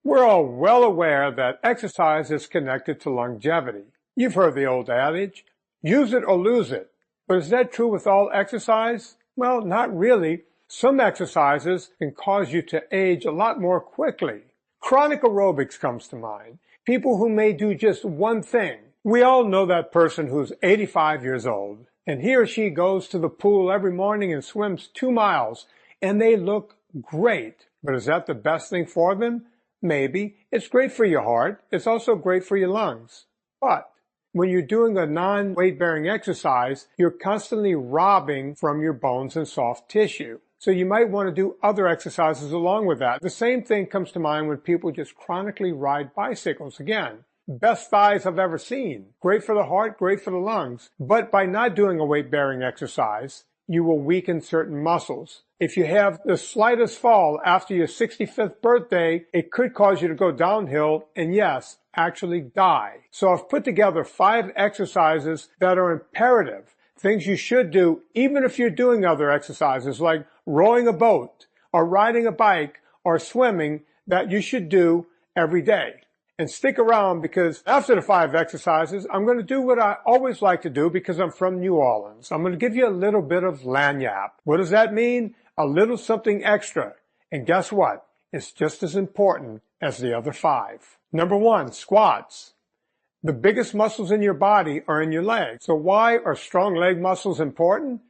We're all well aware that exercise is connected to longevity. You've heard the old adage, use it or lose it. But is that true with all exercise? Well, not really. Some exercises can cause you to age a lot more quickly. Chronic aerobics comes to mind. People who may do just one thing. We all know that person who's 85 years old, and he or she goes to the pool every morning and swims 2 miles, and they look great. But is that the best thing for them? Maybe. It's great for your heart. It's also great for your lungs. But when you're doing a non-weight-bearing exercise, you're constantly robbing from your bones and soft tissue. So you might want to do other exercises along with that. The same thing comes to mind when people just chronically ride bicycles. Again, best thighs I've ever seen. Great for the heart, great for the lungs. But by not doing a weight-bearing exercise, you will weaken certain muscles. If you have the slightest fall after your 65th birthday, it could cause you to go downhill and, yes, actually die. So I've put together 5 exercises that are imperative, things you should do even if you're doing other exercises like rowing a boat or riding a bike or swimming that you should do every day. And stick around because after the 5 exercises, I'm going to do what I always like to do because I'm from New Orleans. I'm going to give you a little bit of lagniappe. What does that mean? A little something extra. And guess what? It's just as important as the other 5. Number 1, squats. The biggest muscles in your body are in your legs. So why are strong leg muscles important?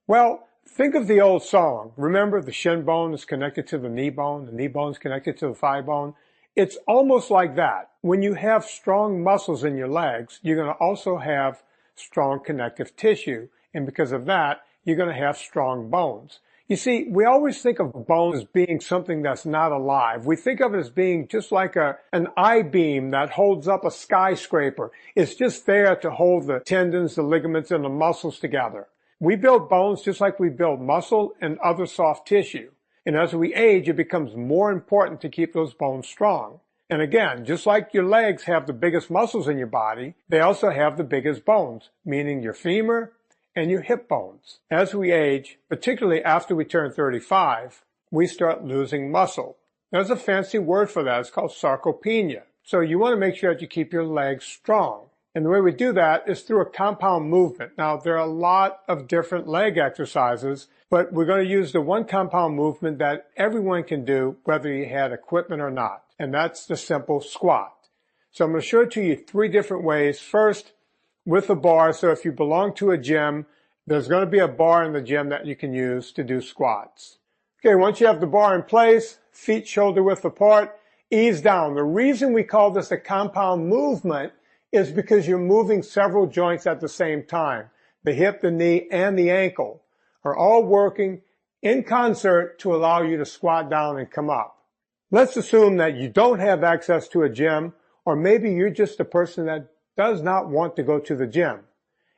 Well, think of the old song. Remember, the shin bone is connected to the knee bone is connected to the thigh bone. It's almost like that. When you have strong muscles in your legs, you're going to also have strong connective tissue. And because of that, you're going to have strong bones. You see, we always think of bones as being something that's not alive. We think of it as being just like an I-beam that holds up a skyscraper. It's just there to hold the tendons, the ligaments, and the muscles together. We build bones just like we build muscle and other soft tissue. And as we age, it becomes more important to keep those bones strong. And again, just like your legs have the biggest muscles in your body, they also have the biggest bones, meaning your femur and your hip bones. As we age, particularly after we turn 35, we start losing muscle. There's a fancy word for that. It's called sarcopenia. So you want to make sure that you keep your legs strong. And the way we do that is through a compound movement. Now, there are a lot of different leg exercises, but we're going to use the one compound movement that everyone can do, whether you had equipment or not. And that's the simple squat. So I'm going to show it to you 3 different ways. First, with a bar. So if you belong to a gym, there's going to be a bar in the gym that you can use to do squats. Okay, once you have the bar in place, feet shoulder width apart, ease down. The reason we call this a compound movement is because you're moving several joints at the same time. The hip, the knee, and the ankle are all working in concert to allow you to squat down and come up. Let's assume that you don't have access to a gym, or maybe you're just a person that does not want to go to the gym.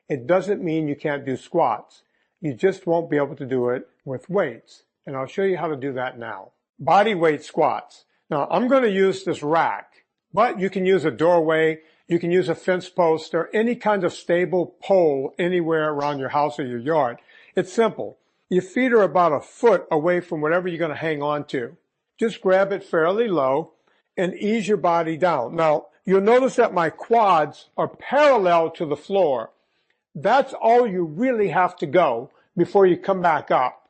It doesn't mean you can't do squats. You just won't be able to do it with weights. And I'll show you how to do that now. Body weight squats. Now, I'm going to use this rack, but you can use a doorway, you can use a fence post, or any kind of stable pole anywhere around your house or your yard. It's simple. Your feet are about a foot away from whatever you're going to hang on to. Just grab it fairly low and ease your body down. Now, you'll notice that my quads are parallel to the floor. That's all you really have to go before you come back up.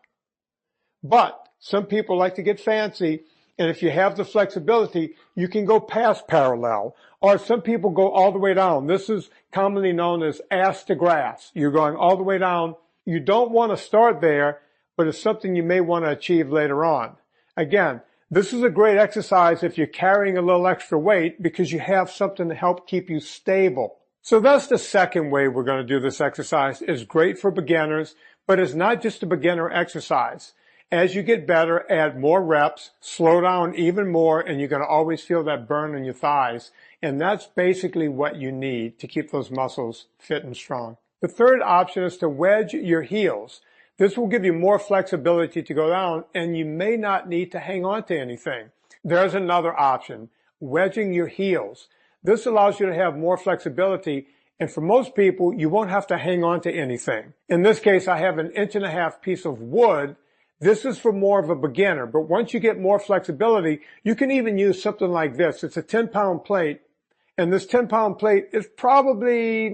But some people like to get fancy, and if you have the flexibility, you can go past parallel. Or some people go all the way down. This is commonly known as ass to grass. You're going all the way down. You don't want to start there, but it's something you may want to achieve later on. Again, this is a great exercise if you're carrying a little extra weight because you have something to help keep you stable. So that's the second way we're going to do this exercise. It's great for beginners, but it's not just a beginner exercise. As you get better, add more reps, slow down even more, and you're going to always feel that burn in your thighs. And that's basically what you need to keep those muscles fit and strong. The third option is to wedge your heels. This will give you more flexibility to go down, and you may not need to hang on to anything. There's another option, wedging your heels. This allows you to have more flexibility, and for most people, you won't have to hang on to anything. In this case, I have an 1.5 inch piece of wood This is for more of a beginner, but once you get more flexibility, you can even use something like this. It's a 10-pound plate, and this 10-pound plate is probably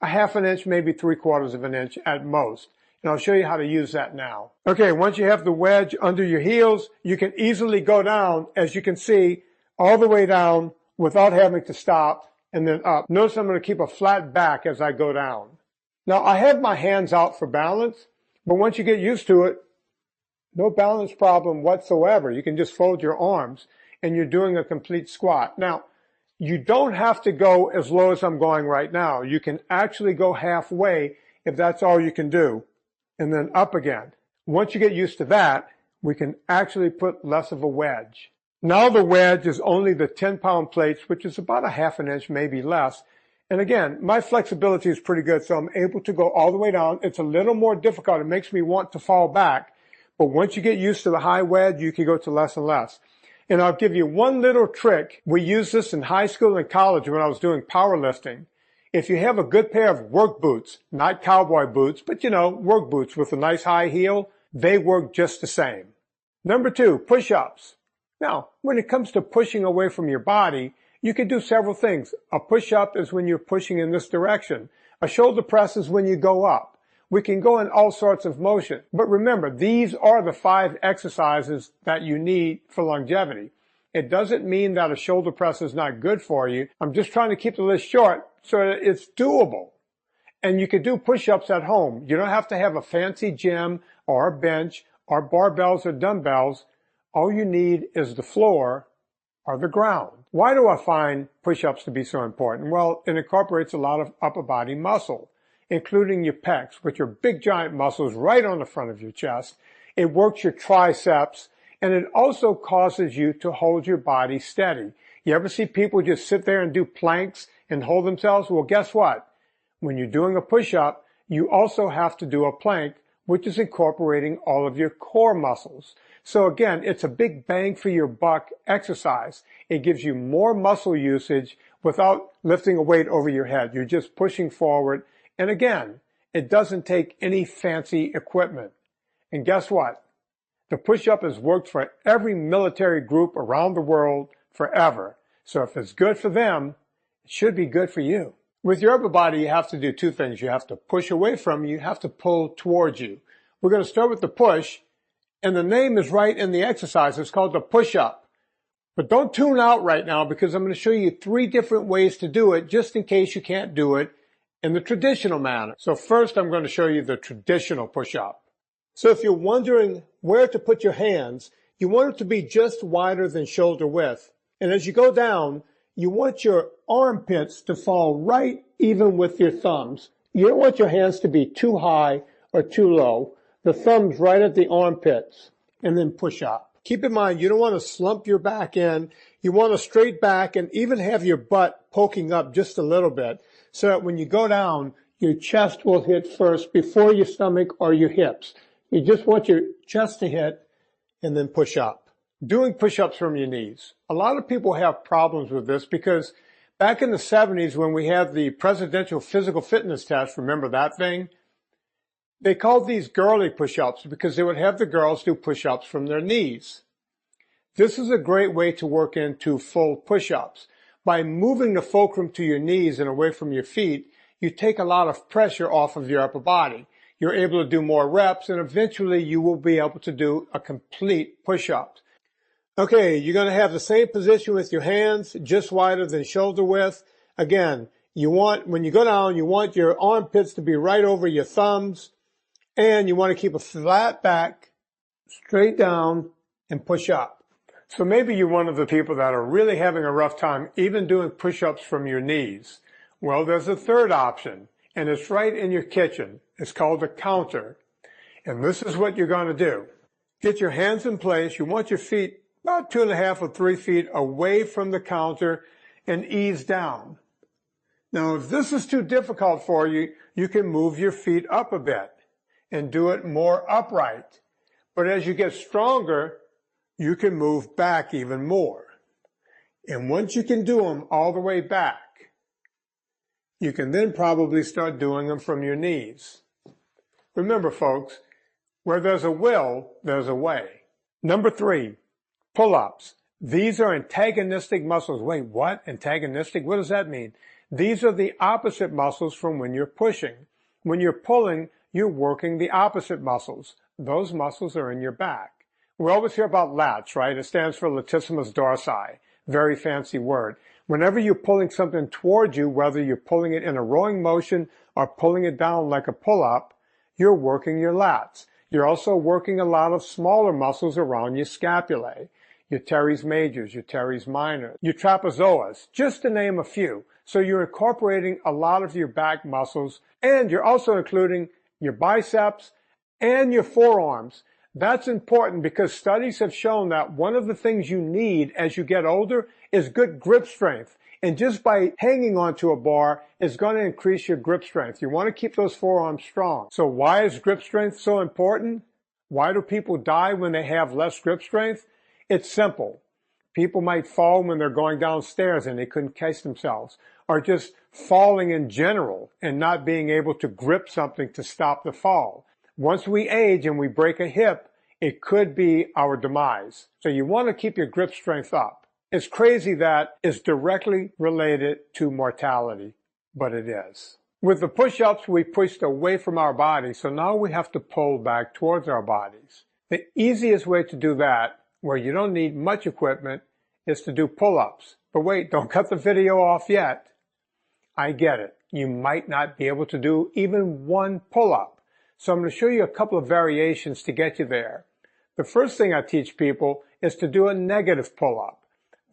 a half an inch, maybe 3/4 of an inch at most. And I'll show you how to use that now. Okay, once you have the wedge under your heels, you can easily go down, as you can see, all the way down without having to stop and then up. Notice I'm going to keep a flat back as I go down. Now, I have my hands out for balance, but once you get used to it, no balance problem whatsoever. You can just fold your arms and you're doing a complete squat. Now, you don't have to go as low as I'm going right now. You can actually go halfway if that's all you can do, and then up again. Once you get used to that, we can actually put less of a wedge. Now the wedge is only the 10-pound plates, which is about a half an inch, maybe less. And again, my flexibility is pretty good, so I'm able to go all the way down. It's a little more difficult. It makes me want to fall back. But once you get used to the high wedge, you can go to less and less. And I'll give you one little trick. We used this in high school and college when I was doing powerlifting. If you have a good pair of work boots, not cowboy boots, but work boots with a nice high heel, they work just the same. Number 2, push-ups. Now, when it comes to pushing away from your body, you can do several things. A push-up is when you're pushing in this direction. A shoulder press is when you go up. We can go in all sorts of motion. But remember, these are the 5 exercises that you need for longevity. It doesn't mean that a shoulder press is not good for you. I'm just trying to keep the list short so that it's doable. And you can do push-ups at home. You don't have to have a fancy gym or a bench or barbells or dumbbells. All you need is the floor or the ground. Why do I find push-ups to be so important? Well, it incorporates a lot of upper body muscle, including your pecs, which are big giant muscles right on the front of your chest. It works your triceps, and it also causes you to hold your body steady. You ever see people just sit there and do planks and hold themselves? Well, guess what? When you're doing a push-up, you also have to do a plank, which is incorporating all of your core muscles. So again, it's a big bang for your buck exercise. It gives you more muscle usage without lifting a weight over your head. You're just pushing forward. And again, it doesn't take any fancy equipment. And guess what? The push-up has worked for every military group around the world forever. So if it's good for them, it should be good for you. With your upper body, you have to do 2 things. You have to push away from you. You have to pull towards you. We're going to start with the push, and the name is right in the exercise. It's called the push-up. But don't tune out right now because I'm going to show you 3 different ways to do it just in case you can't do it in the traditional manner. So first, I'm going to show you the traditional push-up. So if you're wondering where to put your hands, you want it to be just wider than shoulder width. And as you go down, you want your armpits to fall right even with your thumbs. You don't want your hands to be too high or too low. The thumbs right at the armpits, and then push up. Keep in mind, you don't want to slump your back in. You want a straight back and even have your butt poking up just a little bit so that when you go down, your chest will hit first before your stomach or your hips. You just want your chest to hit and then push up. Doing push-ups from your knees. A lot of people have problems with this because back in the 70s when we had the presidential physical fitness test, remember that thing? They called these girly push-ups because they would have the girls do push-ups from their knees. This is a great way to work into full push-ups. By moving the fulcrum to your knees and away from your feet, you take a lot of pressure off of your upper body. You're able to do more reps, and eventually you will be able to do a complete push-up. Okay, you're going to have the same position with your hands, just wider than shoulder width. Again, when you go down, you want your armpits to be right over your thumbs, and you want to keep a flat back, straight down, and push up. So maybe you're one of the people that are really having a rough time even doing push-ups from your knees. Well, there's a third option, and it's right in your kitchen. It's called a counter. And this is what you're going to do. Get your hands in place. You want your feet about 2.5 or 3 feet away from the counter and ease down. Now, if this is too difficult for you, you can move your feet up a bit and do it more upright. But as you get stronger, you can move back even more. And once you can do them all the way back, you can then probably start doing them from your knees. Remember, folks, Where there's a will, there's a way. Number 3, pull-ups. These are antagonistic muscles. Wait, what? Antagonistic? What does that mean? These are the opposite muscles from when you're pushing. When you're pulling, you're working the opposite muscles. Those muscles are in your back. We always hear about lats, right? It stands for latissimus dorsi. Very fancy word. Whenever you're pulling something towards you, whether you're pulling it in a rowing motion or pulling it down like a pull-up, you're working your lats. You're also working a lot of smaller muscles around your scapulae, your teres majors, your teres minors, your trapezoas, just to name a few. So you're incorporating a lot of your back muscles, and you're also including your biceps and your forearms. That's important because studies have shown that one of the things you need as you get older is good grip strength. And just by hanging onto a bar is going to increase your grip strength. You want to keep those forearms strong. So why is grip strength so important? Why do people die when they have less grip strength? It's simple. People might fall when they're going downstairs and they couldn't catch themselves, or just falling in general and not being able to grip something to stop the fall. Once we age and we break a hip, it could be our demise. So you want to keep your grip strength up. It's crazy that it's directly related to mortality, but it is. With the push-ups, we pushed away from our bodies, so now we have to pull back towards our bodies. The easiest way to do that, where you don't need much equipment, is to do pull-ups. But wait, don't cut the video off yet. I get it. You might not be able to do even one pull-up. So I'm going to show you a couple of variations to get you there. The first thing I teach people is to do a negative pull-up.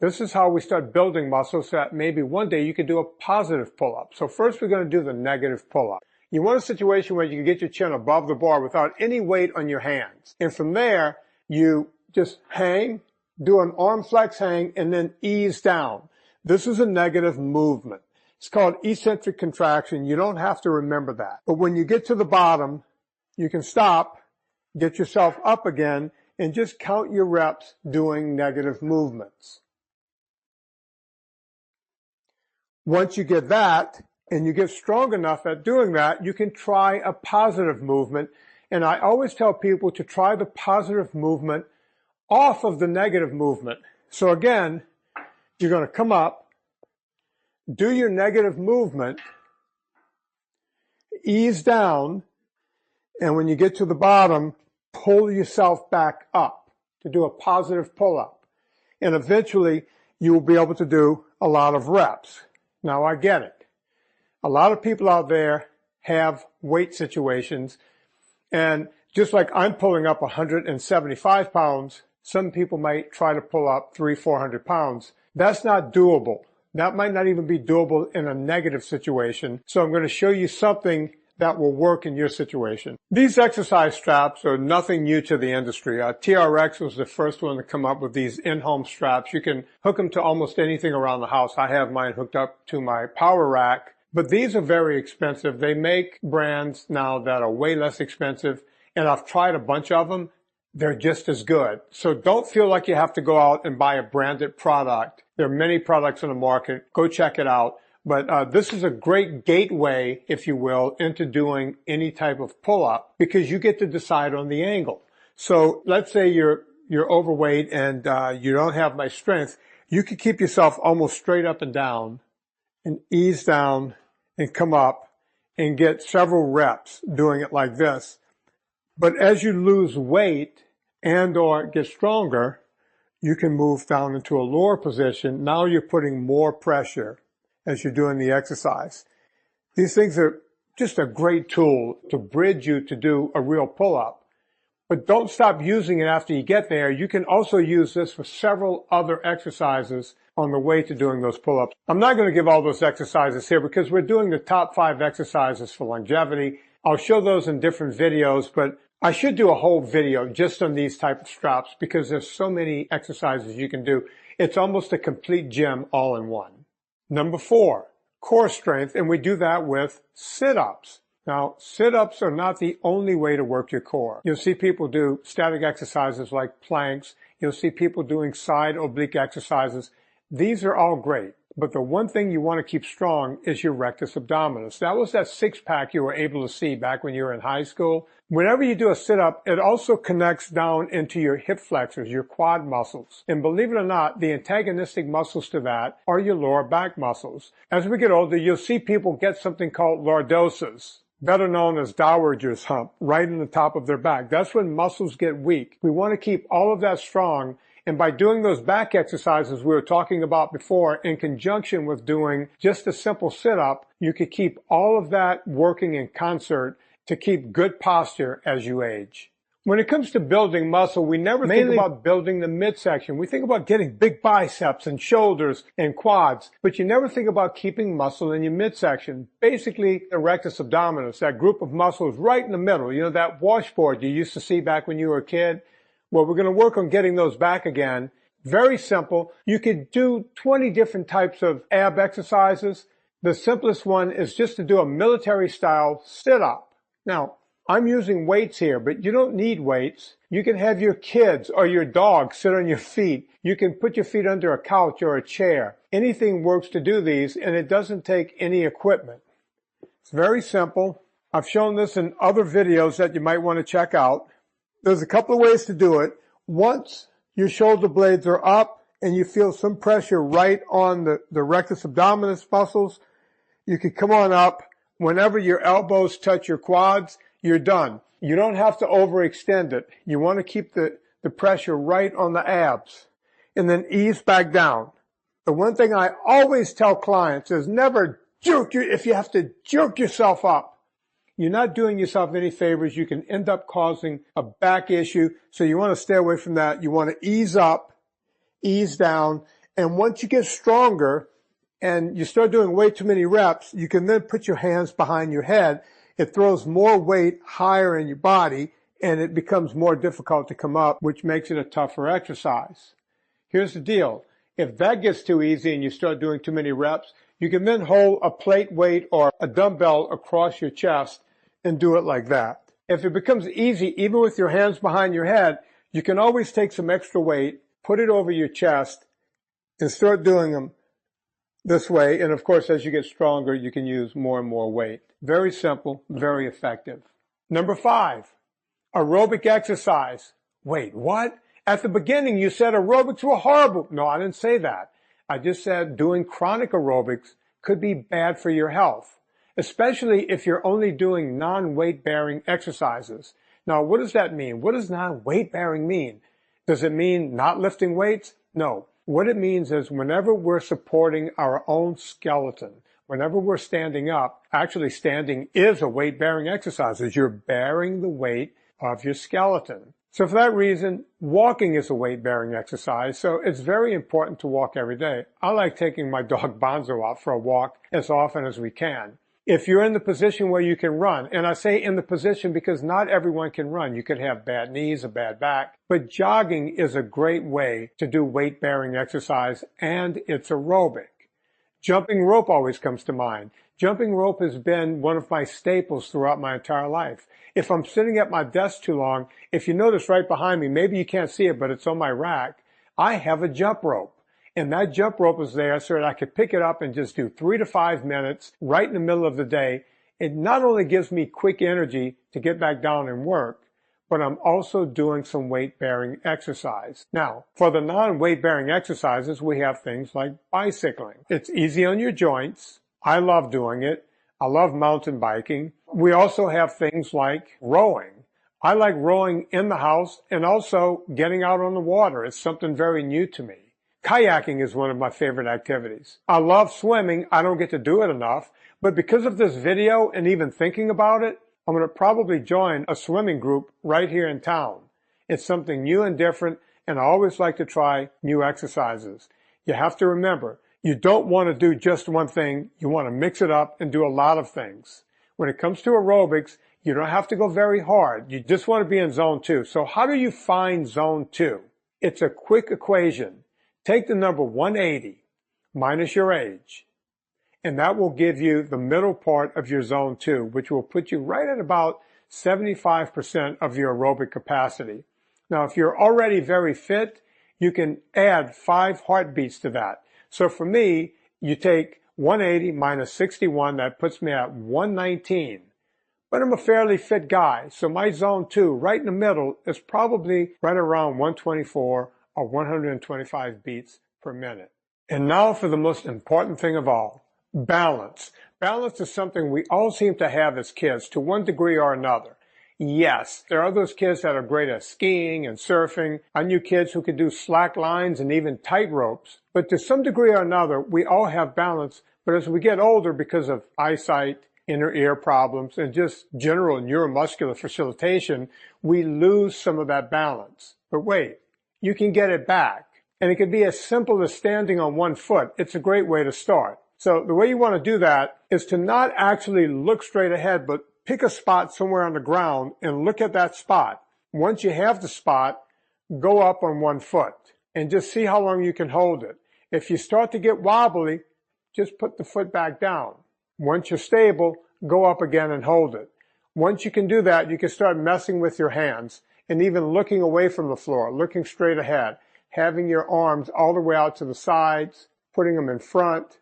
This is how we start building muscles so that maybe one day you can do a positive pull-up. So first we're going to do the negative pull-up. You want a situation where you can get your chin above the bar without any weight on your hands. And from there, you just hang, do an arm flex hang, and then ease down. This is a negative movement. It's called eccentric contraction. You don't have to remember that. But when you get to the bottom, you can stop, get yourself up again, and just count your reps doing negative movements. Once you get that, and you get strong enough at doing that, you can try a positive movement. And I always tell people to try the positive movement off of the negative movement. So again, you're going to come up, do your negative movement, ease down, and when you get to the bottom, pull yourself back up to do a positive pull-up. And eventually, you will be able to do a lot of reps. Now, I get it. A lot of people out there have weight situations, and just like I'm pulling up 175 pounds, some people might try to pull up 300-400 pounds. That's not doable. That might not even be doable in a negative situation. So I'm going to show you something that will work in your situation. These exercise straps are nothing new to the industry. TRX was the first one to come up with these in-home straps. You can hook them to almost anything around the house. I have mine hooked up to my power rack, but these are very expensive. They make brands now that are way less expensive, and I've tried a bunch of them. They're just as good. So don't feel like you have to go out and buy a branded product. There are many products on the market. Go check it out. But this is a great gateway, if you will, into doing any type of pull-up because you get to decide on the angle. So let's say you're overweight and you don't have much strength. You can keep yourself almost straight up and down and ease down and come up and get several reps doing it like this. But as you lose weight and or get stronger, you can move down into a lower position. Now you're putting more pressure as you're doing the exercise. These things are just a great tool to bridge you to do a real pull-up. But don't stop using it after you get there. You can also use this for several other exercises on the way to doing those pull-ups. I'm not going to give all those exercises here because we're doing the top 5 exercises for longevity. I'll show those in different videos, but I should do a whole video just on these type of straps because there's so many exercises you can do. It's almost a complete gym all in one. Number 4, core strength, and we do that with sit-ups. Now, sit-ups are not the only way to work your core. You'll see people do static exercises like planks. You'll see people doing side oblique exercises. These are all great, but the one thing you want to keep strong is your rectus abdominis. That was that six-pack you were able to see back when you were in high school. Whenever you do a sit-up, it also connects down into your hip flexors, your quad muscles. And believe it or not, the antagonistic muscles to that are your lower back muscles. As we get older, you'll see people get something called lordosis, better known as dowager's hump, right in the top of their back. That's when muscles get weak. We want to keep all of that strong. And by doing those back exercises we were talking about before, in conjunction with doing just a simple sit-up, you could keep all of that working in concert to keep good posture as you age. When it comes to building muscle, we never think about building the midsection. We think about getting big biceps and shoulders and quads, but you never think about keeping muscle in your midsection. Basically, the rectus abdominis, that group of muscles right in the middle, you know, that washboard you used to see back when you were a kid. Well, we're going to work on getting those back again. Very simple. You could do 20 different types of ab exercises. The simplest one is just to do a military style sit-up. Now, I'm using weights here, but you don't need weights. You can have your kids or your dog sit on your feet. You can put your feet under a couch or a chair. Anything works to do these, and it doesn't take any equipment. It's very simple. I've shown this in other videos that you might want to check out. There's a couple of ways to do it. Once your shoulder blades are up and you feel some pressure right on the rectus abdominis muscles, you can come on up. Whenever your elbows touch your quads, you're done. You don't have to overextend it. You want to keep the pressure right on the abs and then ease back down. The one thing I always tell clients is never jerk if you have to jerk yourself up. You're not doing yourself any favors. You can end up causing a back issue. So you want to stay away from that. You want to ease up, ease down. And once you get stronger, and you start doing way too many reps, you can then put your hands behind your head. It throws more weight higher in your body, and it becomes more difficult to come up, which makes it a tougher exercise. Here's the deal. If that gets too easy and you start doing too many reps, you can then hold a plate weight or a dumbbell across your chest and do it like that. If it becomes easy, even with your hands behind your head, you can always take some extra weight, put it over your chest, and start doing them this way. And of course, as you get stronger, you can use more and more weight. Very simple, very effective. Number 5, aerobic exercise. Wait, what? At the beginning, you said aerobics were horrible. No, I didn't say that. I just said doing chronic aerobics could be bad for your health, especially if you're only doing non-weight bearing exercises. Now, what does that mean? What does non-weight bearing mean? Does it mean not lifting weights? No. What it means is whenever we're supporting our own skeleton, whenever we're standing up, actually standing is a weight-bearing exercise, as you're bearing the weight of your skeleton. So for that reason, walking is a weight-bearing exercise, so it's very important to walk every day. I like taking my dog Bonzo out for a walk as often as we can. If you're in the position where you can run, and I say in the position because not everyone can run. You could have bad knees, a bad back, but jogging is a great way to do weight-bearing exercise, and it's aerobic. Jumping rope always comes to mind. Jumping rope has been one of my staples throughout my entire life. If I'm sitting at my desk too long, if you notice right behind me, maybe you can't see it, but it's on my rack, I have a jump rope. And that jump rope is there so that I could pick it up and just do 3 to 5 minutes right in the middle of the day. It not only gives me quick energy to get back down and work, but I'm also doing some weight-bearing exercise. Now, for the non-weight-bearing exercises, we have things like bicycling. It's easy on your joints. I love doing it. I love mountain biking. We also have things like rowing. I like rowing in the house and also getting out on the water. It's something very new to me. Kayaking is one of my favorite activities. I love swimming. I don't get to do it enough, but because of this video and even thinking about it, I'm going to probably join a swimming group right here in town. It's something new and different, and I always like to try new exercises. You have to remember, you don't want to do just one thing. You want to mix it up and do a lot of things. When it comes to aerobics, you don't have to go very hard. You just want to be in zone 2. So how do you find zone 2? It's a quick equation. Take the number 180 minus your age, and that will give you the middle part of your zone 2, which will put you right at about 75% of your aerobic capacity. Now, if you're already very fit, you can add 5 heartbeats to that. So for me, you take 180 minus 61, that puts me at 119. but I'm a fairly fit guy, so my zone 2, right in the middle, is probably right around 124 or 125 beats per minute. And now for the most important thing of all, balance. Balance is something we all seem to have as kids to one degree or another. Yes, there are those kids that are great at skiing and surfing. I knew kids who could do slack lines and even tight ropes. But to some degree or another, we all have balance. But as we get older, because of eyesight, inner ear problems, and just general neuromuscular facilitation, we lose some of that balance. But wait, you can get it back. And it can be as simple as standing on one foot. It's a great way to start. So the way you want to do that is to not actually look straight ahead, but pick a spot somewhere on the ground and look at that spot. Once you have the spot, go up on one foot and just see how long you can hold it. If you start to get wobbly, just put the foot back down. Once you're stable, go up again and hold it. Once you can do that, you can start messing with your hands and even looking away from the floor, looking straight ahead, having your arms all the way out to the sides, putting them in front,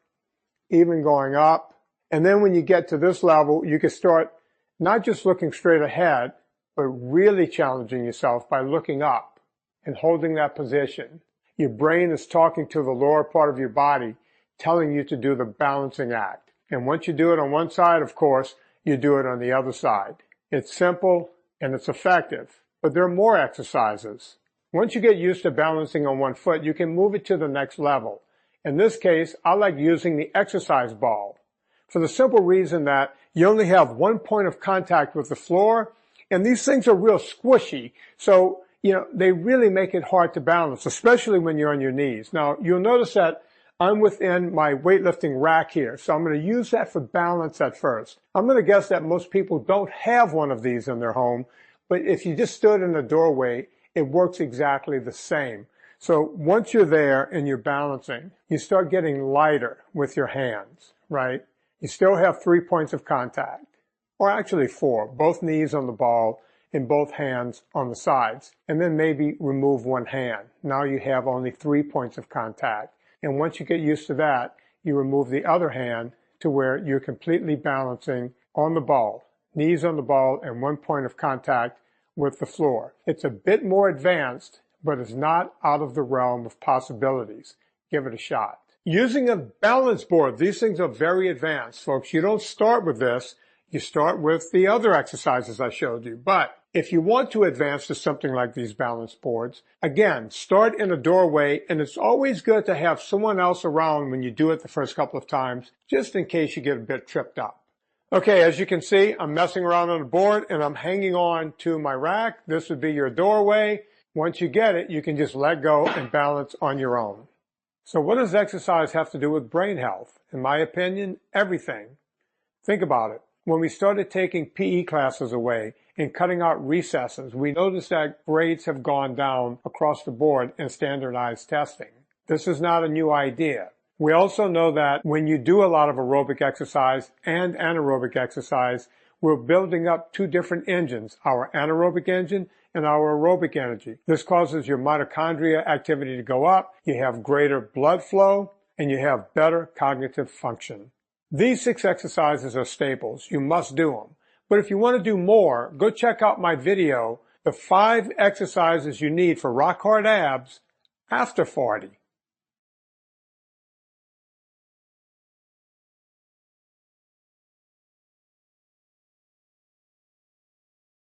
even going up. And then when you get to this level, you can start not just looking straight ahead, but really challenging yourself by looking up and holding that position. Your brain is talking to the lower part of your body, telling you to do the balancing act. And once you do it on one side, of course, you do it on the other side. It's simple and it's effective, but there are more exercises. Once you get used to balancing on one foot, you can move it to the next level. In this case, I like using the exercise ball for the simple reason that you only have one point of contact with the floor, and these things are real squishy. So, they really make it hard to balance, especially when you're on your knees. Now, you'll notice that I'm within my weightlifting rack here, so I'm going to use that for balance at first. I'm going to guess that most people don't have one of these in their home, but if you just stood in the doorway, it works exactly the same. So once you're there and you're balancing, you start getting lighter with your hands, right? You still have 3 points of contact, or actually 4, both knees on the ball and both hands on the sides. And then maybe remove one hand. Now you have only 3 points of contact. And once you get used to that, you remove the other hand to where you're completely balancing on the ball, knees on the ball and 1 point of contact with the floor. It's a bit more advanced, but it's not out of the realm of possibilities. Give it a shot. Using a balance board, these things are very advanced, folks. You don't start with this. You start with the other exercises I showed you. But if you want to advance to something like these balance boards, again, start in a doorway, and it's always good to have someone else around when you do it the first couple of times, just in case you get a bit tripped up. Okay, as you can see, I'm messing around on the board and I'm hanging on to my rack. This would be your doorway. Once you get it, you can just let go and balance on your own. So what does exercise have to do with brain health? In my opinion, everything. Think about it. When we started taking PE classes away and cutting out recesses, we noticed that grades have gone down across the board in standardized testing. This is not a new idea. We also know that when you do a lot of aerobic exercise and anaerobic exercise, we're building up 2 different engines, our anaerobic engine and our aerobic energy. This causes your mitochondria activity to go up, you have greater blood flow, and you have better cognitive function. These 6 exercises are staples. You must do them. But if you want to do more, go check out my video, the 5 exercises you need for rock hard abs after 40.